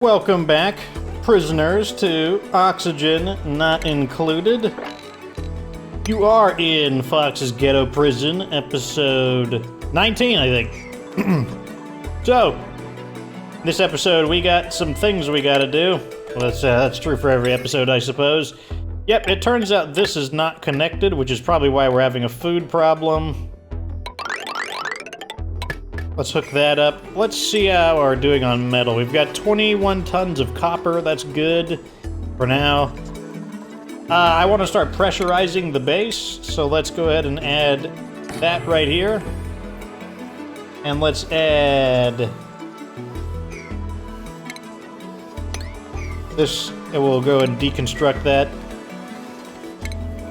Welcome back, prisoners, to Oxygen Not Included. You are in Fox's Ghetto Prison, episode 19, I think. So, this episode we got some things we gotta do. Well, that's true for every episode, I suppose. Yep, it turns out this is not connected, which is probably why we're having a food problem. Let's hook that up. Let's see how we're doing on metal. We've got 21 tons of copper. That's good for now. I want to start pressurizing the base, so let's go ahead and add that right here. And let's add this, and we'll go and deconstruct that.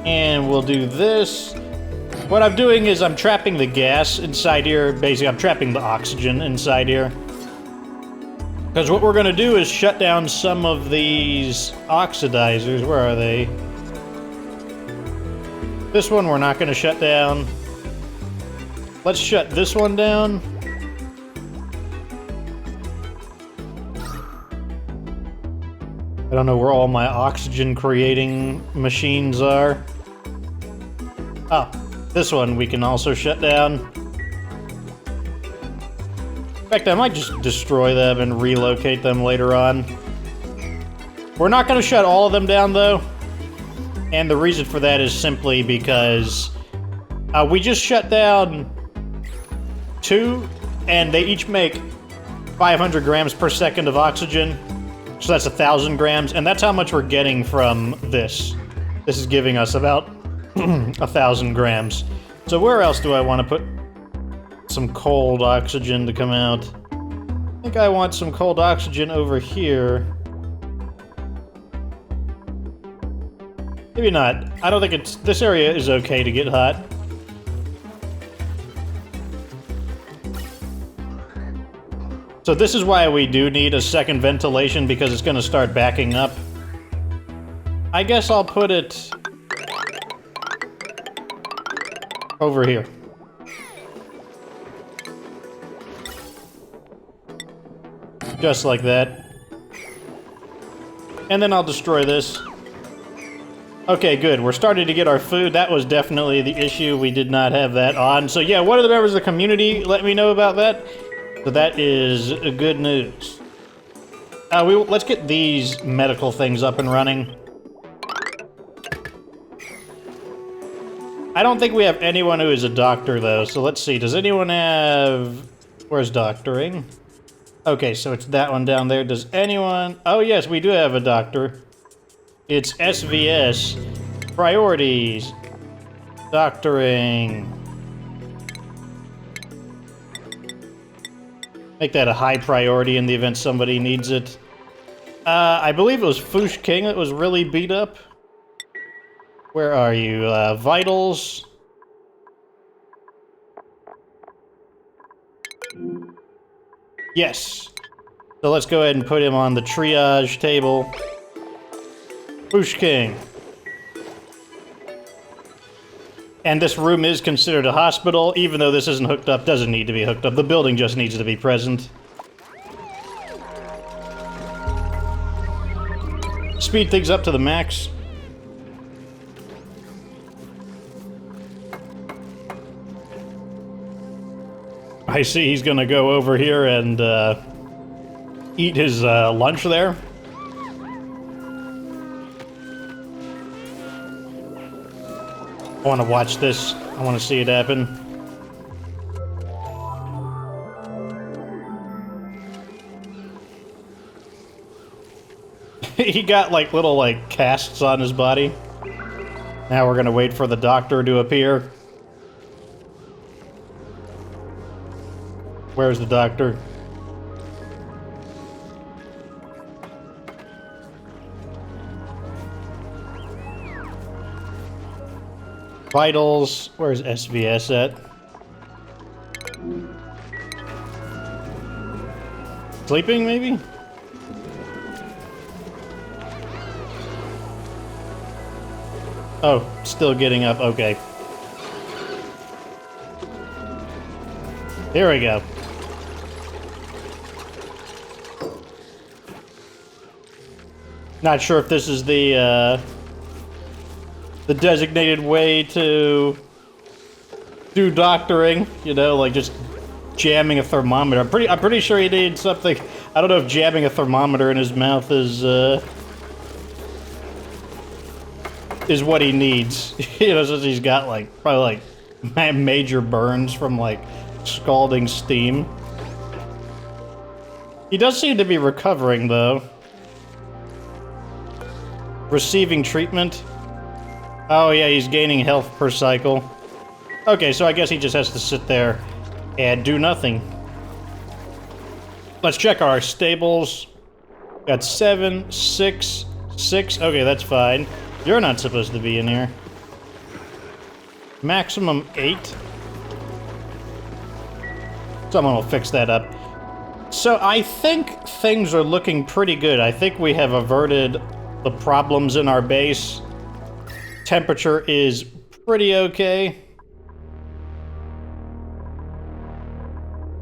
And we'll do this. What I'm doing is I'm trapping the gas inside here. Basically, I'm trapping the oxygen inside here. Because what we're going to do is shut down some of these oxidizers. Where are they? This one we're not going to shut down. Let's shut this one down. I don't know where all my oxygen creating machines are. Oh. This one we can also shut down. In fact, I might just destroy them and relocate them later on. We're not going to shut all of them down, though. And the reason for that is simply because we just shut down 2, and they each make 500 grams per second of oxygen. So that's 1,000 grams, and that's how much we're getting from this. This is giving us about 1,000 grams. So where else do I want to put some cold oxygen to come out? I think I want some cold oxygen over here. Maybe not. I don't think it's... This area is okay to get hot. So this is why we do need a second ventilation, because it's going to start backing up. I guess I'll put it over here. Just like that. And then I'll destroy this. Okay, good. We're starting to get our food. That was definitely the issue. We did not have that on. So yeah, one of the members of the community let me know about that. So that is good news. Let's get these medical things up and running. I don't think we have anyone who is a doctor, though, so let's see. Does anyone have... Where's doctoring? Okay, so it's that one down there. Does anyone... Oh, yes, we do have a doctor. It's SVS. Priorities. Doctoring. Make that a high priority in the event somebody needs it. I believe it was Foosh King that was really beat up. Where are you? Vitals. Yes. So let's go ahead and put him on the triage table. Foosh King. And this room is considered a hospital, even though this isn't hooked up. Doesn't need to be hooked up. The building just needs to be present. Speed things up to the max. I see he's gonna go over here and eat his lunch there. I want to watch this. I want to see it happen. He got like little casts on his body. Now we're gonna wait for the doctor to appear. Where's the doctor? Vitals. Where's SVS at? Sleeping, maybe? Oh, still getting up. Okay. Here we go. Not sure if this is the designated way to do doctoring, you know, like just jamming a thermometer. I'm pretty sure he needs something. I don't know if jamming a thermometer in his mouth is what he needs. You know, since he's got like probably like major burns from like scalding steam. He does seem to be recovering though. Receiving treatment. Oh yeah, he's gaining health per cycle. Okay, so I guess he just has to sit there and do nothing. Let's check our stables. Got 7, 6, 6. Okay, that's fine. You're not supposed to be in here. Maximum 8. Someone will fix that up. So I think things are looking pretty good. I think we have averted the problems in our base. Temperature is pretty okay.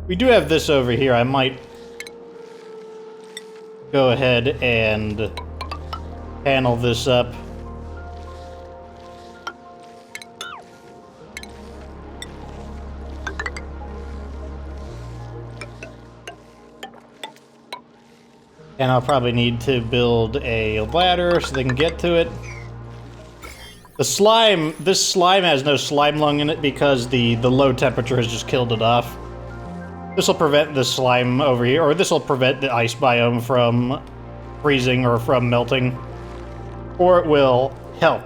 We do have this over here. I might go ahead and panel this up. And I'll probably need to build a ladder so they can get to it. The slime, this slime has no slime lung in it because the low temperature has just killed it off. This will prevent the slime over here, or this will prevent the ice biome from freezing or from melting. Or it will help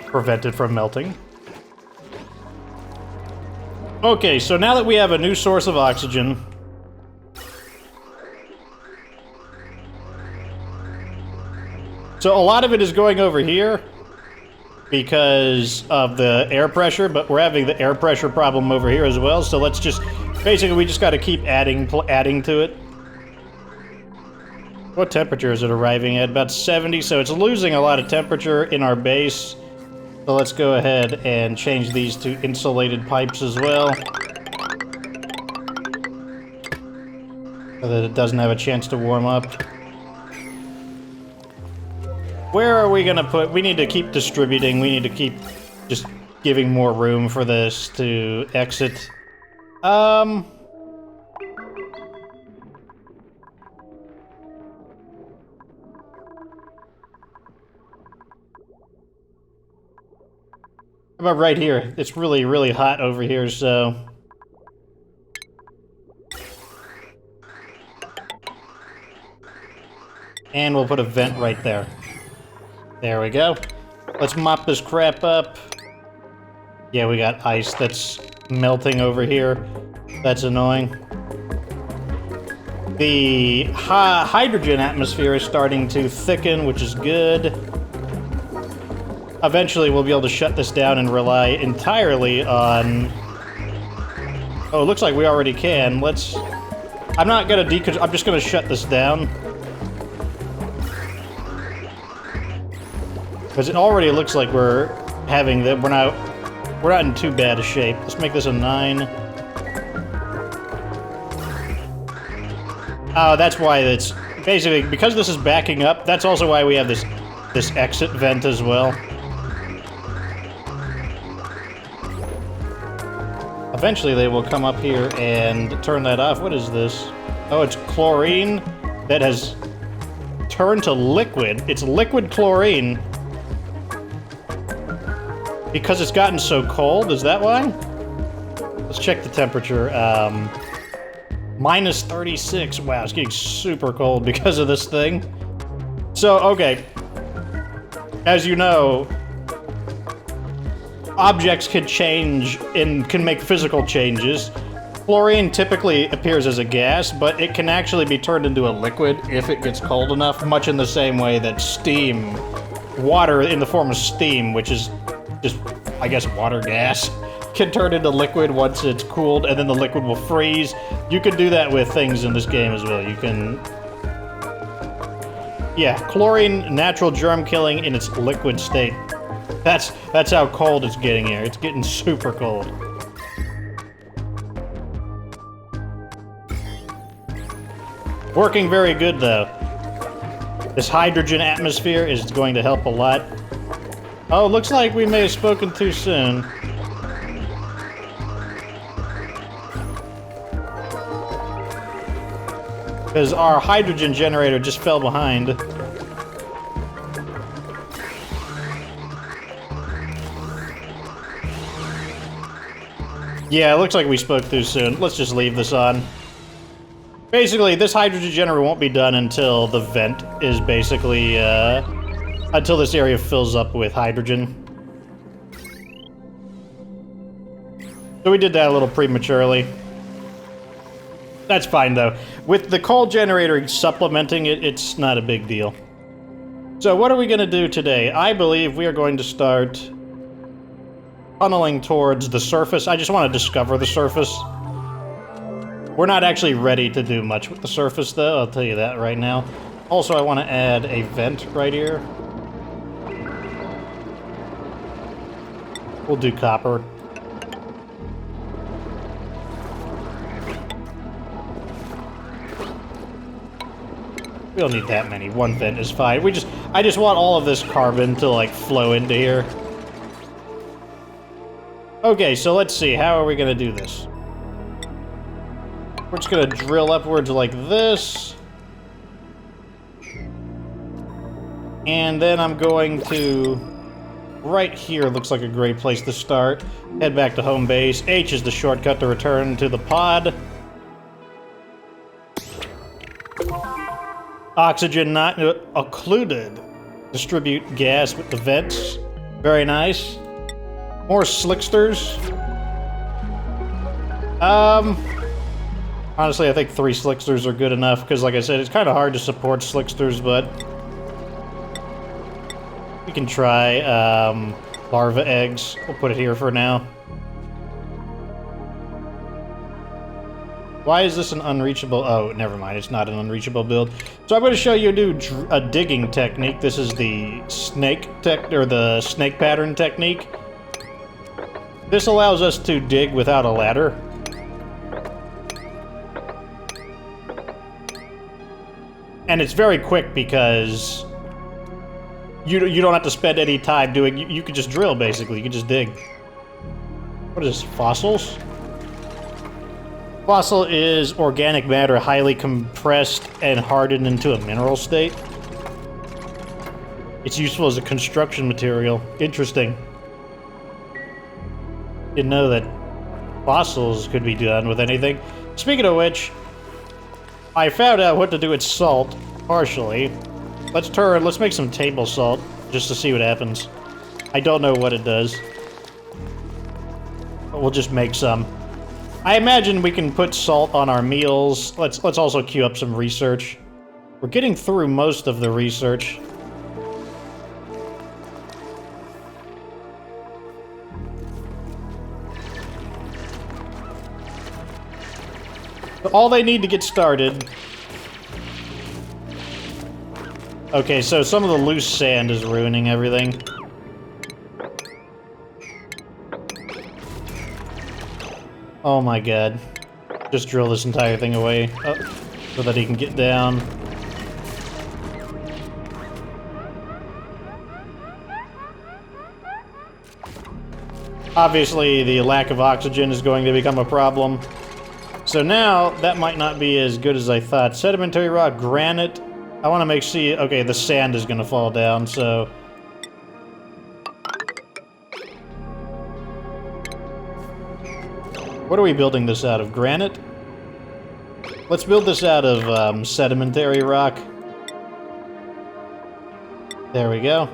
prevent it from melting. Okay, so now that we have a new source of oxygen, so a lot of it is going over here because of the air pressure, but we're having the air pressure problem over here as well, so let's just... Basically, we just gotta keep adding to it. What temperature is it arriving at? About 70, so it's losing a lot of temperature in our base. So let's go ahead and change these to insulated pipes as well. So that it doesn't have a chance to warm up. Where are we gonna put... We need to keep distributing. We need to keep just giving more room for this to exit. How about right here? It's really, really hot over here, so... And we'll put a vent right there. There we go. Let's mop this crap up. Yeah, we got ice that's melting over here. That's annoying. The hydrogen atmosphere is starting to thicken, which is good. Eventually, we'll be able to shut this down and rely entirely on... Oh, it looks like we already can. Let's... I'm not gonna I'm just gonna shut this down. Because it already looks like we're having that. We're not in too bad a shape. Let's make this a 9. Oh, that's why it's basically because this is backing up. That's also why we have this exit vent as well. Eventually, they will come up here and turn that off. What is this? Oh, it's chlorine that has turned to liquid. It's liquid chlorine. Because it's gotten so cold, is that why? Let's check the temperature. Minus 36. Wow, it's getting super cold because of this thing. So, okay. As you know, objects can change and can make physical changes. Chlorine typically appears as a gas, but it can actually be turned into a liquid if it gets cold enough, much in the same way that steam, water in the form of steam, which is just, I guess, water gas, can turn into liquid once it's cooled, and then the liquid will freeze. You can do that with things in this game as well. You can... Yeah, chlorine, natural germ killing in its liquid state. That's how cold it's getting here. It's getting super cold. Working very good, though. This hydrogen atmosphere is going to help a lot. Oh, looks like we may have spoken too soon. Because our hydrogen generator just fell behind. Yeah, it looks like we spoke too soon. Let's just leave this on. Basically, this hydrogen generator won't be done until the vent is basically, until this area fills up with hydrogen. So we did that a little prematurely. That's fine, though. With the coal generator supplementing it, it's not a big deal. So what are we going to do today? I believe we are going to start tunneling towards the surface. I just want to discover the surface. We're not actually ready to do much with the surface, though. I'll tell you that right now. Also, I want to add a vent right here. We'll do copper. We don't need that many. One vent is fine. I just want all of this carbon to, like, flow into here. Okay, so let's see. How are we going to do this? We're just going to drill upwards like this. And then I'm going to... Right here looks like a great place to start. Head back to home base. H is the shortcut to return to the pod. Oxygen not occluded. Distribute gas with the vents. Very nice. More slicksters. Honestly, I think 3 slicksters are good enough, because like I said, it's kind of hard to support slicksters, but we can try larva eggs. We'll put it here for now. Why is this an unreachable? Oh, never mind. It's not an unreachable build. So I'm going to show you a digging technique. This is the snake snake pattern technique. This allows us to dig without a ladder. And it's very quick because you don't have to spend any time doing. You can just drill, basically. You can just dig. What is this? Fossils? Fossil is organic matter highly compressed and hardened into a mineral state. It's useful as a construction material. Interesting. Didn't know that fossils could be done with anything. Speaking of which, I found out what to do with salt, partially. Let's make some table salt, just to see what happens. I don't know what it does. But we'll just make some. I imagine we can put salt on our meals. Let's also queue up some research. We're getting through most of the research. All they need to get started. Okay, so some of the loose sand is ruining everything. Oh my god. Just drill this entire thing away so that he can get down. Obviously, the lack of oxygen is going to become a problem. So now, that might not be as good as I thought. Sedimentary rock, granite. I want to make sure... Okay, the sand is going to fall down, so... What are we building this out of? Granite? Let's build this out of sedimentary rock. There we go.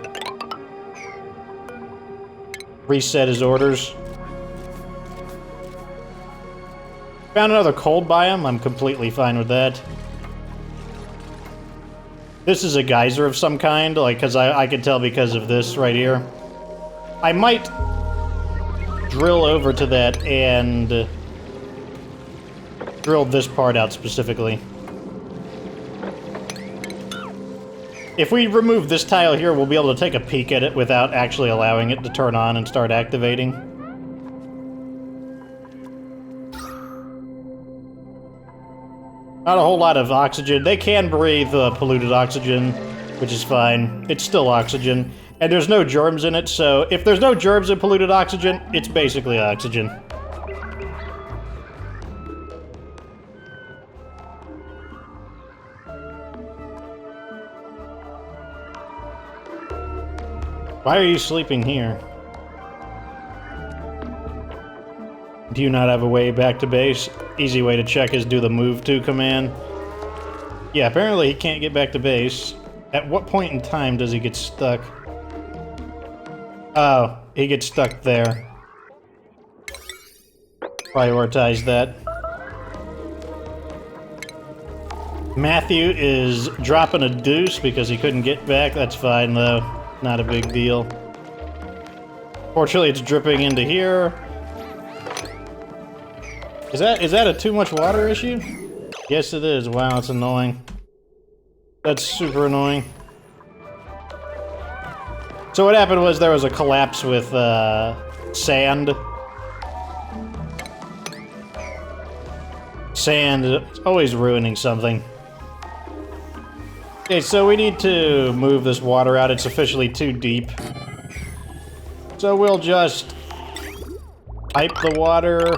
Reset his orders. Found another cold biome. I'm completely fine with that. This is a geyser of some kind, like, because I can tell because of this right here. I might drill over to that and drill this part out specifically. If we remove this tile here, we'll be able to take a peek at it without actually allowing it to turn on and start activating. Not a whole lot of oxygen. They can breathe polluted oxygen. which is fine. It's still oxygen. And there's no germs in it, so if there's no germs in polluted oxygen, it's basically oxygen. Why are you sleeping here? Do you not have a way back to base? Easy way to check is do the move to command. Yeah, apparently he can't get back to base. At what point in time does he get stuck? Oh, he gets stuck there. Prioritize that. Matthew is dropping a deuce because he couldn't get back. That's fine, though. Not a big deal. Fortunately, it's dripping into here. Is that a too much water issue? Yes, it is. Wow, it's annoying. That's super annoying. So what happened was there was a collapse with sand. Sand is always ruining something. Okay, so we need to move this water out. It's officially too deep. So we'll just pipe the water.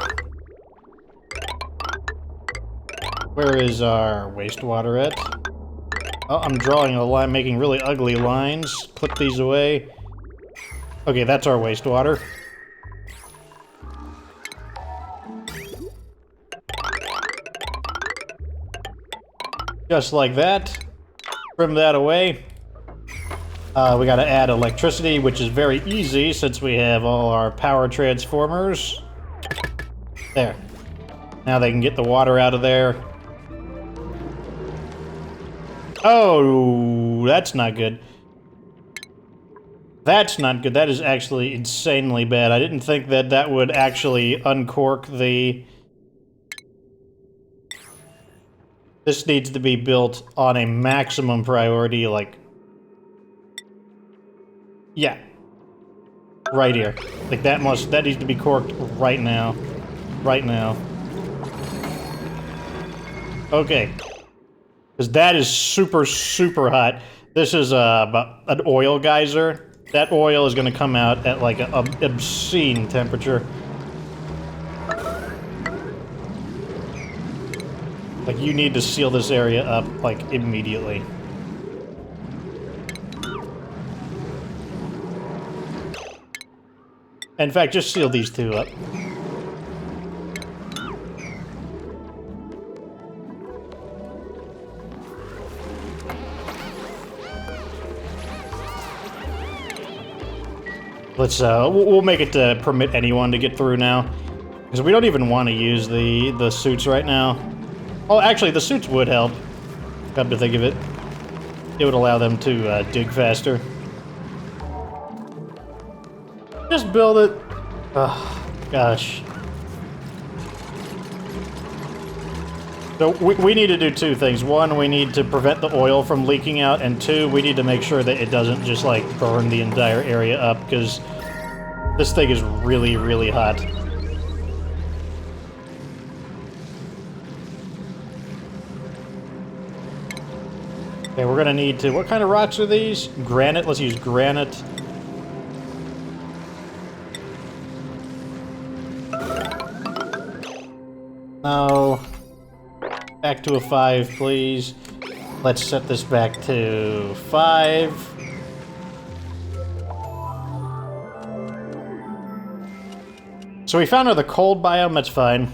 Where is our wastewater at? Oh, I'm drawing a line, making really ugly lines. Clip these away. Okay, that's our wastewater. Just like that. Trim that away. We gotta add electricity, which is very easy since we have all our power transformers. There. Now they can get the water out of there. Oh, that's not good. That's not good. That is actually insanely bad. I didn't think that that would actually uncork the... This needs to be built on a maximum priority, like... Yeah. Right here. Like, that needs to be corked right now. Right now. Okay. Because that is super, super hot. This is about an oil geyser. That oil is going to come out at like an obscene temperature. Like, you need to seal this area up, like, immediately. In fact, just seal these two up. Let's, we'll make it to permit anyone to get through now. Because we don't even want to use the suits right now. Oh, actually, the suits would help. Come to think of it. It would allow them to dig faster. Just build it. Oh, gosh. So we need to do two things. One, we need to prevent the oil from leaking out, and two, we need to make sure that it doesn't just, like, burn the entire area up, because this thing is really, really hot. Okay, we're gonna need to... What kind of rocks are these? Granite? Let's use granite. No. Back to a 5, please. Let's set this back to 5. So we found the cold biome, that's fine.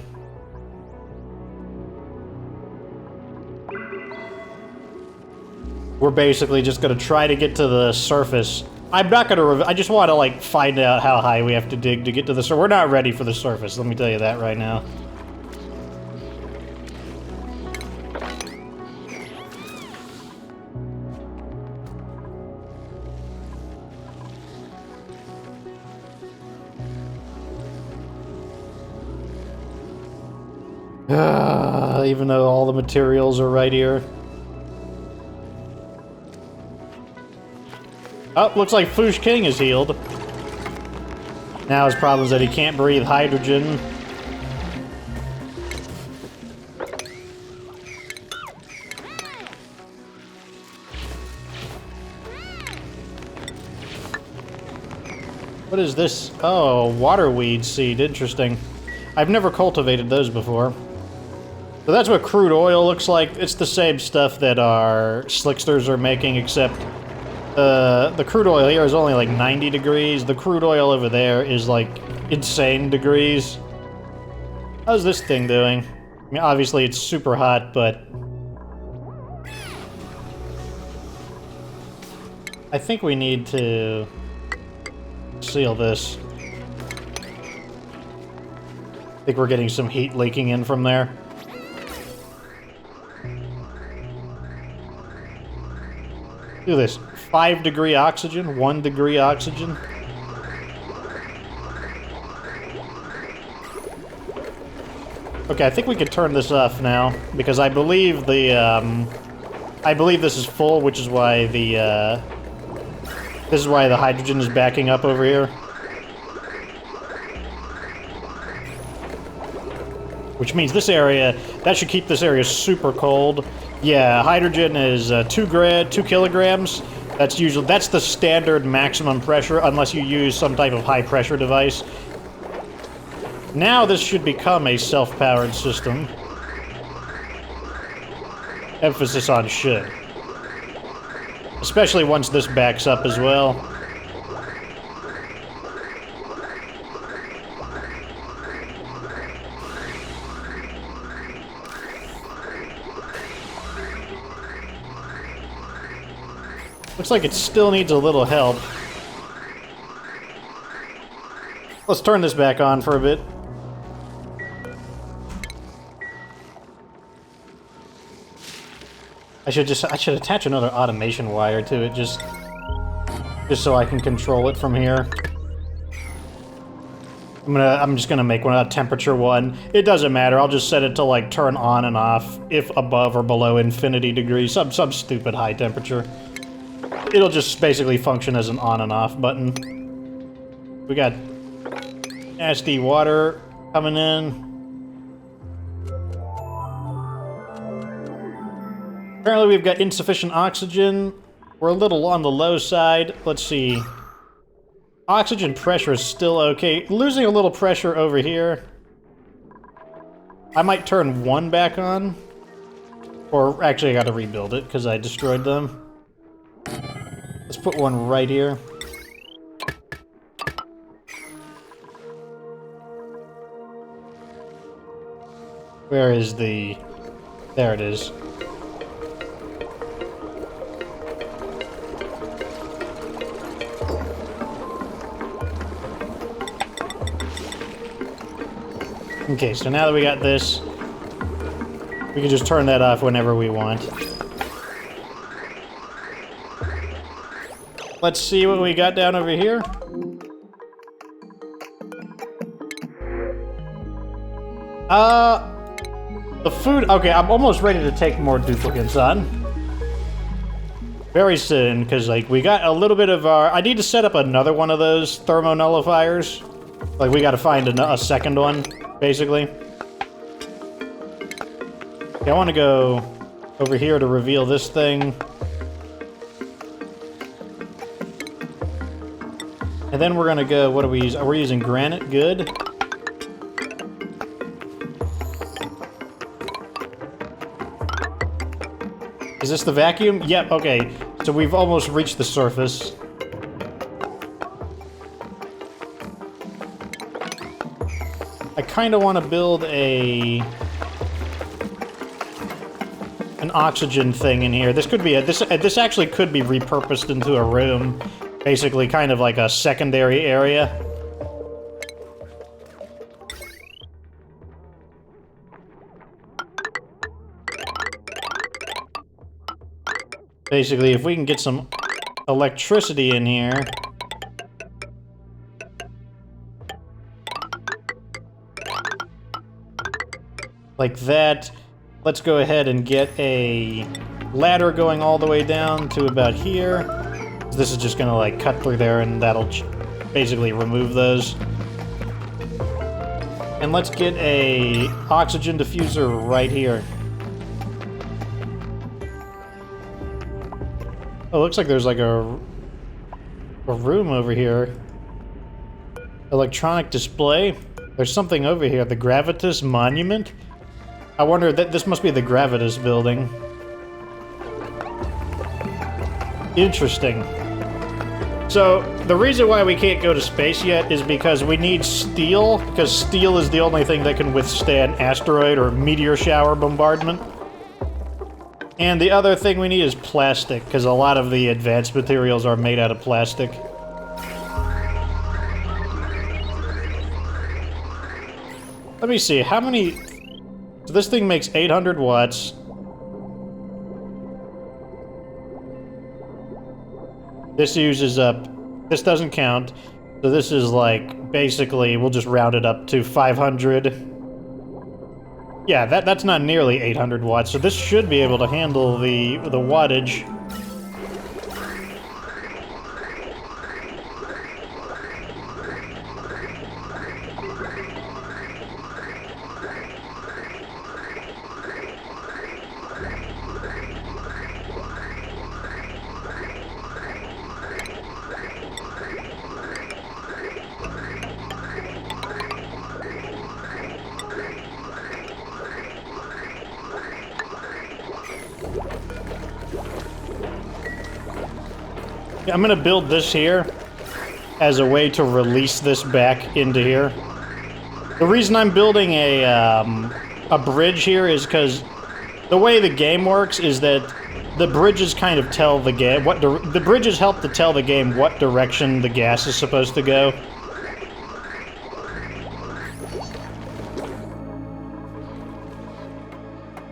We're basically just gonna try to get to the surface. I'm not gonna I just want to, like, find out how high we have to dig to get to the surface. We're not ready for the surface, let me tell you that right now. Even though all the materials are right here. Oh, looks like Foosh King is healed. Now his problem is that he can't breathe hydrogen. What is this? Oh, waterweed seed. Interesting. I've never cultivated those before. So that's what crude oil looks like. It's the same stuff that our slicksters are making, except the crude oil here is only like 90 degrees. The crude oil over there is like insane degrees. How's this thing doing? I mean, obviously it's super hot, but I think we need to seal this. I think we're getting some heat leaking in from there. Do this. 5 degree oxygen, 1 degree oxygen. Okay, I think we could turn this off now, because I believe the, I believe this is full, which is why the, this is why the hydrogen is backing up over here. Which means this area, that should keep this area super cold. Yeah, hydrogen is 2 kilograms. That's the standard maximum pressure, unless you use some type of high pressure device. Now this should become a self-powered system. Emphasis on should. Especially once this backs up as well. Looks like it still needs a little help. Let's turn this back on for a bit. I should attach another automation wire to it just so I can control it from here. I'm just gonna make one a temperature one. It doesn't matter. I'll just set it to like turn on and off if above or below infinity degrees, some stupid high temperature. It'll just basically function as an on and off button. We got nasty water coming in. Apparently we've got insufficient oxygen. We're a little on the low side. Let's see. Oxygen pressure is still okay. Losing a little pressure over here. I might turn one back on. Or actually I gotta rebuild it because I destroyed them. Let's put one right here. Where is the... There it is. Okay, so now that we got this, we can just turn that off whenever we want. Let's see what we got down over here. The food... Okay, I'm almost ready to take more duplicates on. Very soon, because, like, we got a little bit of our... I need to set up another one of those thermonullifiers. Like, we gotta find a second one, basically. Okay, I want to go over here to reveal this thing. And then we're gonna go... What are we using? We're using granite. Good. Is this the vacuum? Yep, okay. So we've almost reached the surface. I kind of want to build an oxygen thing in here. This could be this actually could be repurposed into a room, basically kind of like a secondary area. Basically, if we can get some electricity in here. Like that. Let's go ahead and get a ladder going all the way down to about here. This is just gonna like cut through there and that'll basically remove those. And let's get a oxygen diffuser right here. Oh, looks like there's like a room over here. Electronic display. There's something over here. The Gravitas Monument? I wonder, this must be the Gravitas building. Interesting. So, the reason why we can't go to space yet is because we need steel, because steel is the only thing that can withstand asteroid or meteor shower bombardment. And the other thing we need is plastic, because a lot of the advanced materials are made out of plastic. Let me see, how many... So this thing makes 800 watts. This uses up... This doesn't count. So this is like, basically, we'll just round it up to 500. Yeah, that's not nearly 800 watts, so this should be able to handle the wattage. I'm gonna build this here as a way to release this back into here. The reason I'm building a bridge here is because the way the game works is that the bridges kind of tell the game the bridges help to tell the game what direction the gas is supposed to go.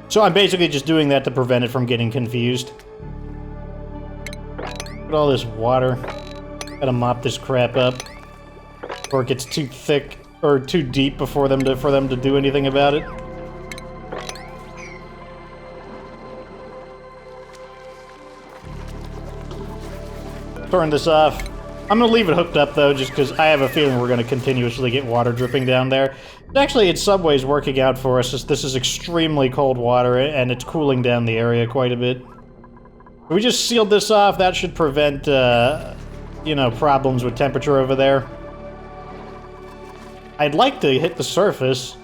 So I'm basically just doing that to prevent it from getting confused. All this water. Gotta mop this crap up, or it gets too thick or too deep for them to do anything about it. Turn this off. I'm gonna leave it hooked up though, just because I have a feeling we're gonna continuously get water dripping down there. It's actually, in some ways, working out for us. This is extremely cold water, and it's cooling down the area quite a bit. We just sealed this off. That should prevent, you know, problems with temperature over there. I'd like to hit the surface.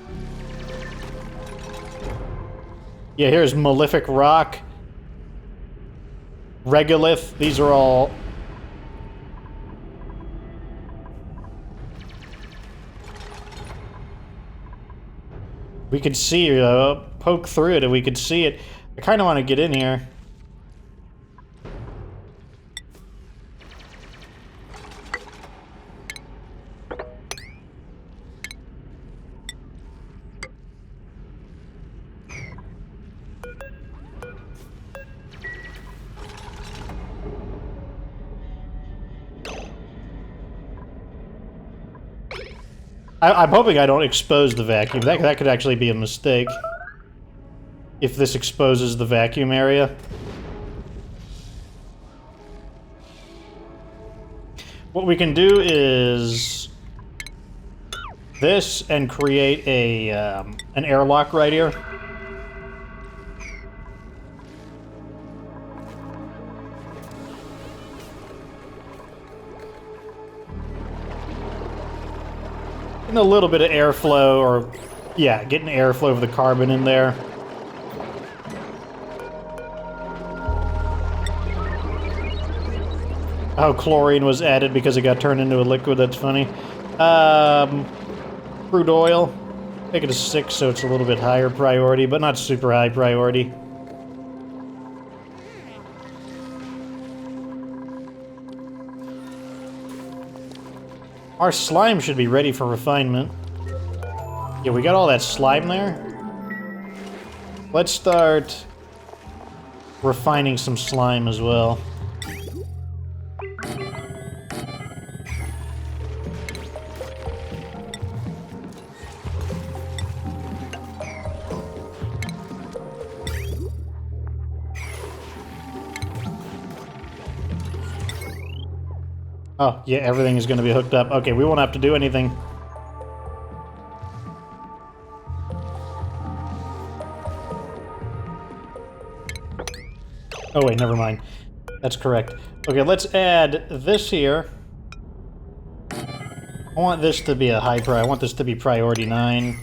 Yeah, here's Malefic Rock. Regolith. These are all... We could see, poke through it and we could see it. I kind of want to get in here. I'm hoping I don't expose the vacuum. That could actually be a mistake. If this exposes the vacuum area. What we can do is... this, and create a, an airlock right here. And a little bit of airflow, or... yeah, getting airflow of the carbon in there. Oh, chlorine was added because it got turned into a liquid, that's funny. Crude oil. Make it a 6 so it's a little bit higher priority, but not super high priority. Our slime should be ready for refinement. Yeah, we got all that slime there. Let's start refining some slime as well. Oh, yeah, everything is going to be hooked up. Okay, we won't have to do anything. Oh, wait, never mind. That's correct. Okay, let's add this here. I want this to be a high priority. I want this to be priority 9.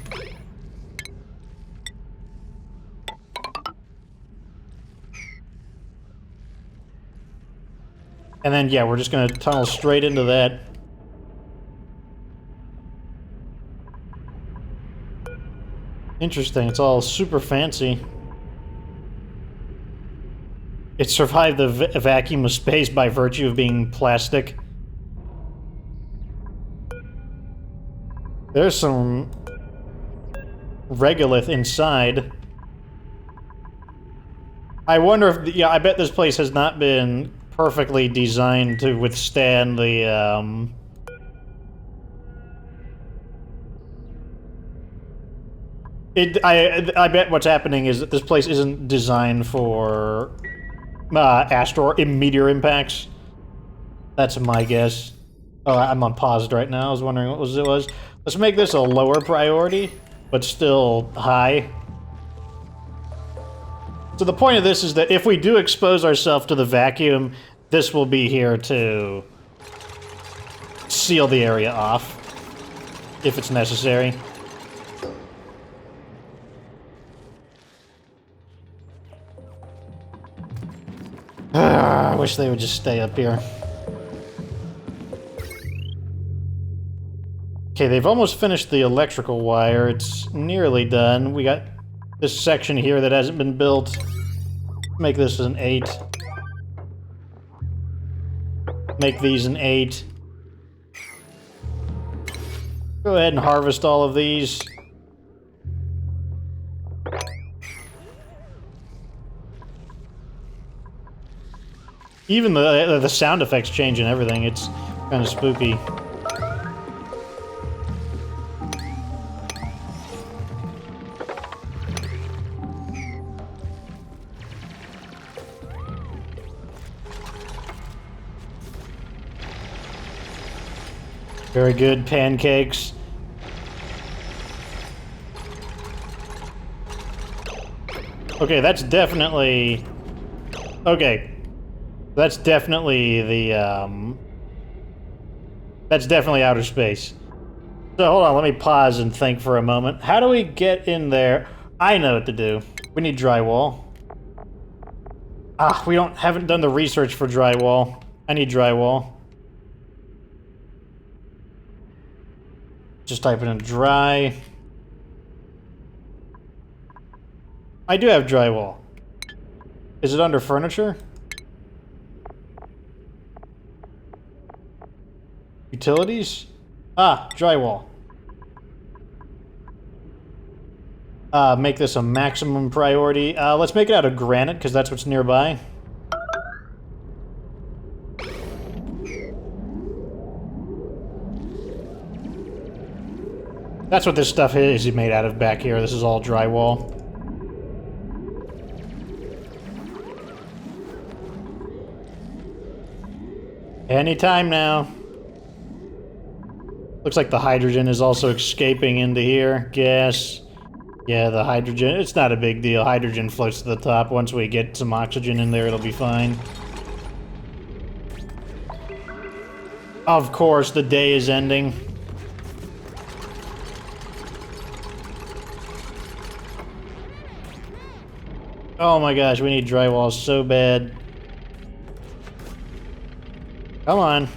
And then, yeah, we're just gonna tunnel straight into that. Interesting, it's all super fancy. It survived the vacuum of space by virtue of being plastic. There's some regolith inside. I wonder if... yeah, I bet this place has not been perfectly designed to withstand the, I bet what's happening is that this place isn't designed for meteor impacts. That's my guess. Oh, I'm on pause right now. I was wondering what it was. Let's make this a lower priority, but still high. So the point of this is that if we do expose ourselves to the vacuum, this will be here to seal the area off, if it's necessary. I wish they would just stay up here. Okay, they've almost finished the electrical wire. It's nearly done. We got this section here that hasn't been built. Make this an 8. Make these an 8. Go ahead and harvest all of these. Even the sound effects change and everything. It's kind of spooky. Very good, pancakes. Okay, that's definitely... okay. That's definitely the, that's definitely outer space. So hold on, let me pause and think for a moment. How do we get in there? I know what to do. We need drywall. Ah, we haven't done the research for drywall. I need drywall. Just type it in dry. I do have drywall. Is it under furniture? Utilities? Ah, drywall. Make this a maximum priority. Let's make it out of granite, because that's what's nearby. That's what this stuff is made out of back here. This is all drywall. Anytime now. Looks like the hydrogen is also escaping into here. Gas. Yeah, the hydrogen. It's not a big deal. Hydrogen floats to the top. Once we get some oxygen in there, it'll be fine. Of course, the day is ending. Oh my gosh, we need drywall so bad. Come on.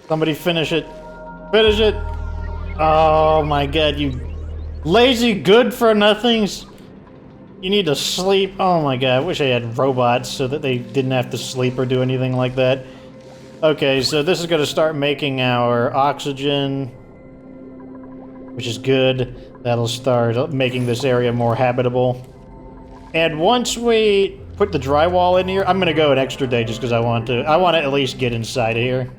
Somebody finish it. Finish it! Oh my god, you lazy good-for-nothings! You need to sleep. Oh my god, I wish I had robots so that they didn't have to sleep or do anything like that. Okay, so this is gonna start making our oxygen, which is good. That'll start making this area more habitable. And once we put the drywall in here, I'm gonna go an extra day just because I want to. I want to at least get inside of here.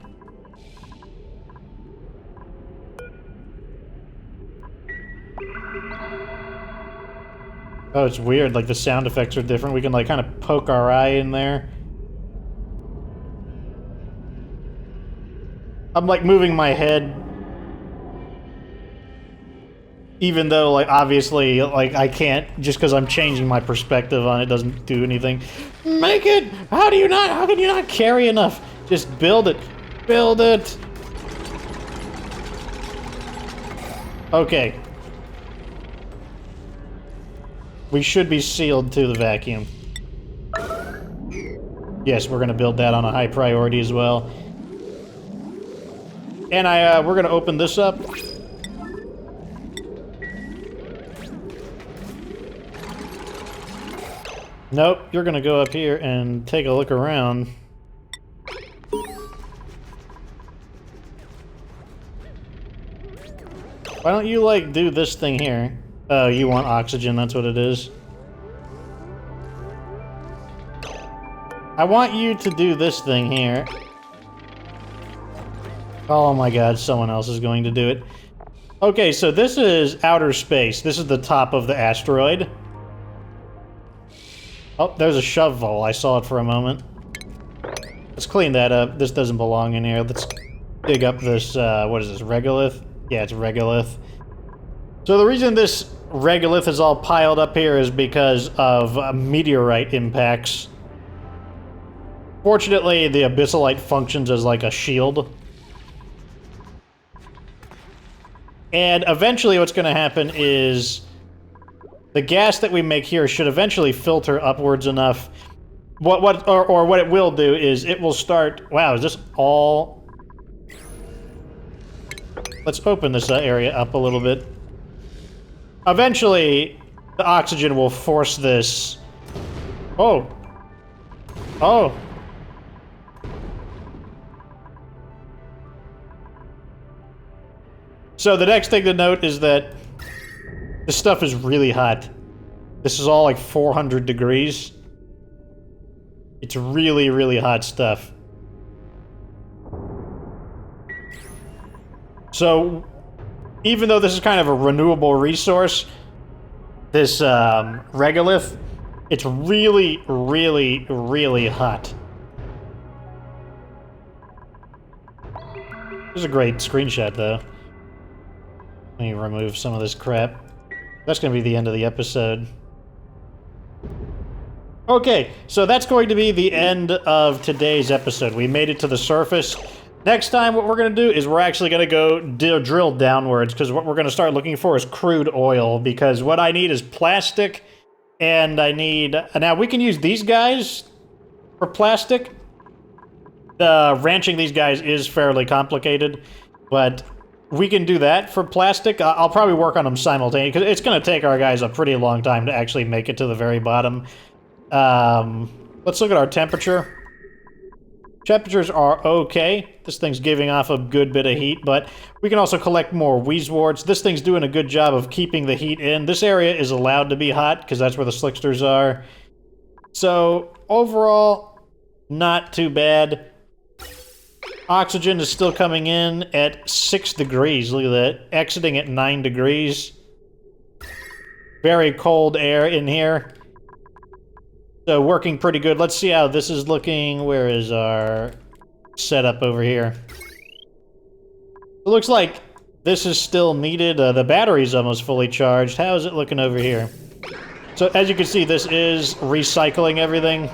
Oh, it's weird, like the sound effects are different. We can like kind of poke our eye in there. I'm like moving my head. Even though, like, obviously, like, I can't, just because I'm changing my perspective on it doesn't do anything. Make it! How can you not carry enough? Just build it. Build it! Okay. We should be sealed to the vacuum. Yes, we're gonna build that on a high priority as well. And we're gonna open this up. Nope, you're gonna go up here and take a look around. Why don't you, like, do this thing here? Oh, you want oxygen, that's what it is. I want you to do this thing here. Oh my god, someone else is going to do it. Okay, so this is outer space. This is the top of the asteroid. Oh, there's a shovel. I saw it for a moment. Let's clean that up. This doesn't belong in here. Let's dig up this, what is this, regolith? Yeah, it's regolith. So the reason this regolith is all piled up here is because of meteorite impacts. Fortunately, the abyssalite functions as like a shield. And eventually what's going to happen is the gas that we make here should eventually filter upwards enough. What it will do is it will start... Wow, is this all... Let's open this area up a little bit. Eventually, the oxygen will force this... Oh. Oh. So the next thing to note is that this stuff is really hot. This is all like 400 degrees. It's really, really hot stuff. So, even though this is kind of a renewable resource, this regolith, it's really, really, really hot. This is a great screenshot, though. Let me remove some of this crap. That's going to be the end of the episode. Okay, so that's going to be the end of today's episode. We made it to the surface. Next time, what we're going to do is we're actually going to go drill downwards, because what we're going to start looking for is crude oil, because what I need is plastic, and I need... Now, we can use these guys for plastic. Ranching these guys is fairly complicated, but we can do that for plastic. I'll probably work on them simultaneously, because it's going to take our guys a pretty long time to actually make it to the very bottom. Let's look at our temperature. Temperatures are okay. This thing's giving off a good bit of heat, but we can also collect more wheezeworts. This thing's doing a good job of keeping the heat in. This area is allowed to be hot, because that's where the slicksters are. So, overall, not too bad. Oxygen is still coming in at 6 degrees. Look at that. Exiting at 9 degrees. Very cold air in here. So working pretty good. Let's see how this is looking. Where is our setup over here? It looks like this is still needed. The battery's almost fully charged. How is it looking over here? So as you can see, this is recycling everything.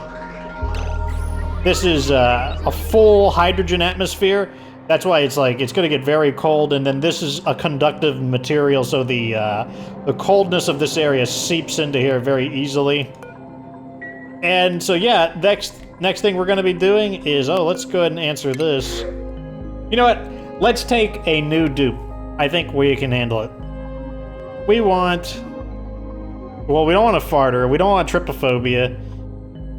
This is a full hydrogen atmosphere. That's why it's like, it's going to get very cold, and then this is a conductive material, so the coldness of this area seeps into here very easily. And so yeah, next thing we're going to be doing is, oh, let's go ahead and answer this. You know what? Let's take a new dupe. I think we can handle it. We want... Well, we don't want a farter. We don't want trypophobia.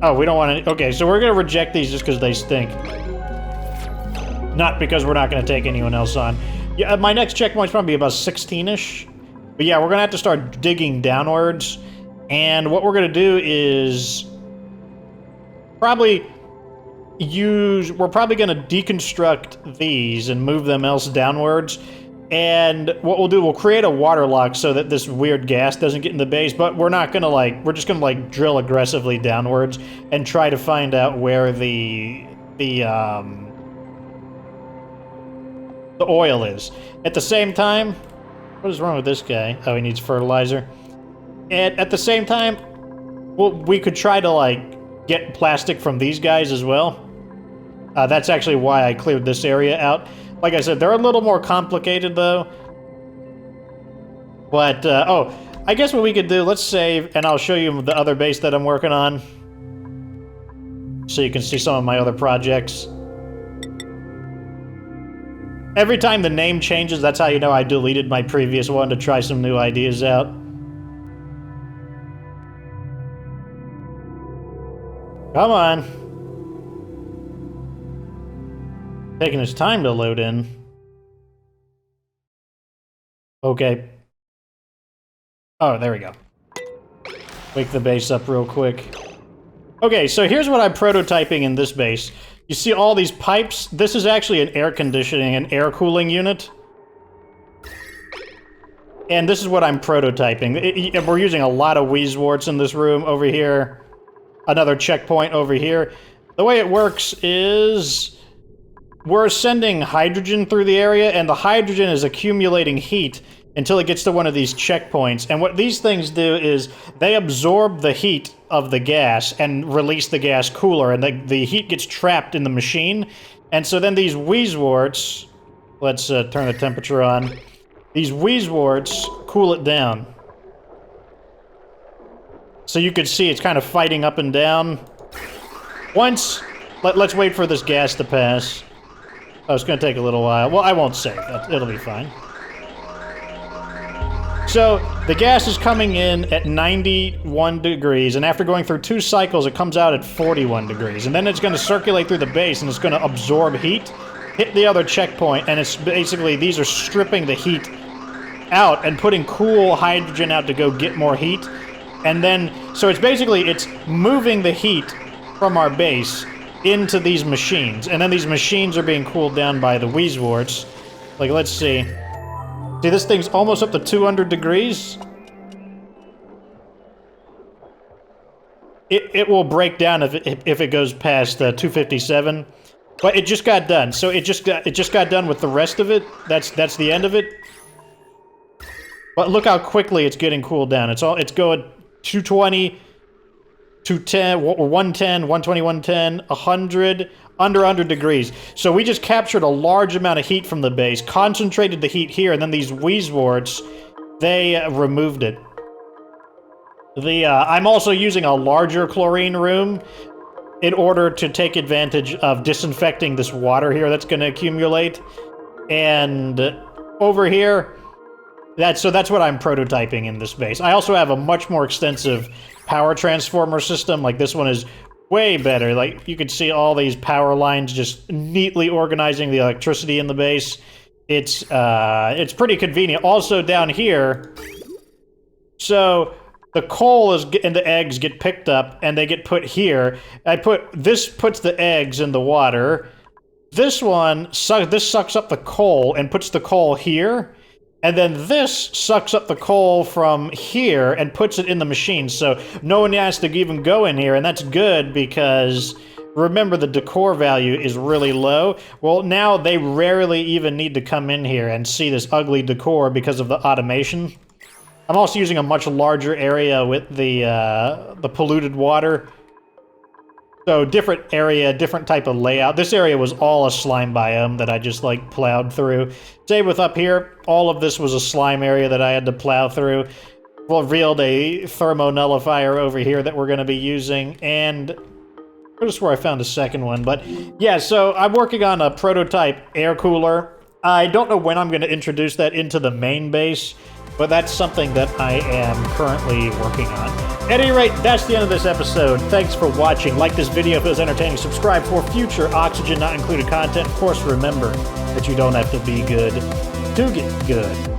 Oh, we don't want any... Okay, so we're going to reject these just because they stink. Not because we're not going to take anyone else on. Yeah, my next checkpoint's probably about 16-ish. But yeah, we're going to have to start digging downwards. And what we're going to do is... We're probably going to deconstruct these and move them else downwards. And what we'll do, we'll create a water lock so that this weird gas doesn't get in the base, but we're not going to we're just going to drill aggressively downwards and try to find out where the oil is. At the same time, what is wrong with this guy? Oh, he needs fertilizer. And at the same time, well, we could try to get plastic from these guys as well. That's actually why I cleared this area out. Like I said, they're a little more complicated, though. But, oh, I guess what we could do, let's save, and I'll show you the other base that I'm working on. So you can see some of my other projects. Every time the name changes, that's how you know I deleted my previous one to try some new ideas out. Come on. Taking its time to load in. Okay. Oh, there we go. Wake the base up real quick. Okay, so here's what I'm prototyping in this base. You see all these pipes? This is actually an air conditioning and air cooling unit. And this is what I'm prototyping. We're using a lot of Weezwarts in this room over here. Another checkpoint over here. The way it works is we're sending hydrogen through the area, and the hydrogen is accumulating heat until it gets to one of these checkpoints. And what these things do is they absorb the heat of the gas and release the gas cooler, and the heat gets trapped in the machine. And so then these Weezwarts, let's turn the temperature on. These Weezwarts cool it down. So you could see it's kind of fighting up and down. Once, let's wait for this gas to pass. Oh, it's going to take a little while. Well, I won't save. It'll be fine. So, the gas is coming in at 91 degrees, and after going through 2 cycles, it comes out at 41 degrees. And then it's going to circulate through the base, and it's going to absorb heat, hit the other checkpoint, and it's basically, these are stripping the heat out and putting cool hydrogen out to go get more heat. And then, so it's basically, it's moving the heat from our base into these machines. And then these machines are being cooled down by the Weezwarts. Like, let's see. See, this thing's almost up to 200 degrees. It will break down if it goes past 257. But it just got done. So it just got done with the rest of it. That's the end of it. But look how quickly it's getting cooled down. It's going 220, 210, 110, 120, 110, 100, under 100 degrees. So we just captured a large amount of heat from the base, concentrated the heat here, and then these Weezwarts, they removed it. I'm also using a larger chlorine room in order to take advantage of disinfecting this water here that's going to accumulate. And over here, that's what I'm prototyping in this base. I also have a much more extensive power transformer system. Like, this one is way better. Like, you can see all these power lines just neatly organizing the electricity in the base. It's pretty convenient. Also down here, so the coal and the eggs get picked up and they get put here. This puts the eggs in the water. This sucks up the coal and puts the coal here. And then this sucks up the coal from here and puts it in the machine, so no one has to even go in here, and that's good because, remember, the decor value is really low. Well, now they rarely even need to come in here and see this ugly decor because of the automation. I'm also using a much larger area with the polluted water. So different area, different type of layout. This area was all a slime biome that I just, like, plowed through. Same with up here. All of this was a slime area that I had to plow through. Revealed a thermo nullifier over here that we're going to be using, and I just where I found a second one. But yeah, so I'm working on a prototype air cooler. I don't know when I'm going to introduce that into the main base, but that's something that I am currently working on. At any rate, that's the end of this episode. Thanks for watching. Like this video if it was entertaining. Subscribe for future Oxygen Not Included content. Of course, remember that you don't have to be good to get good.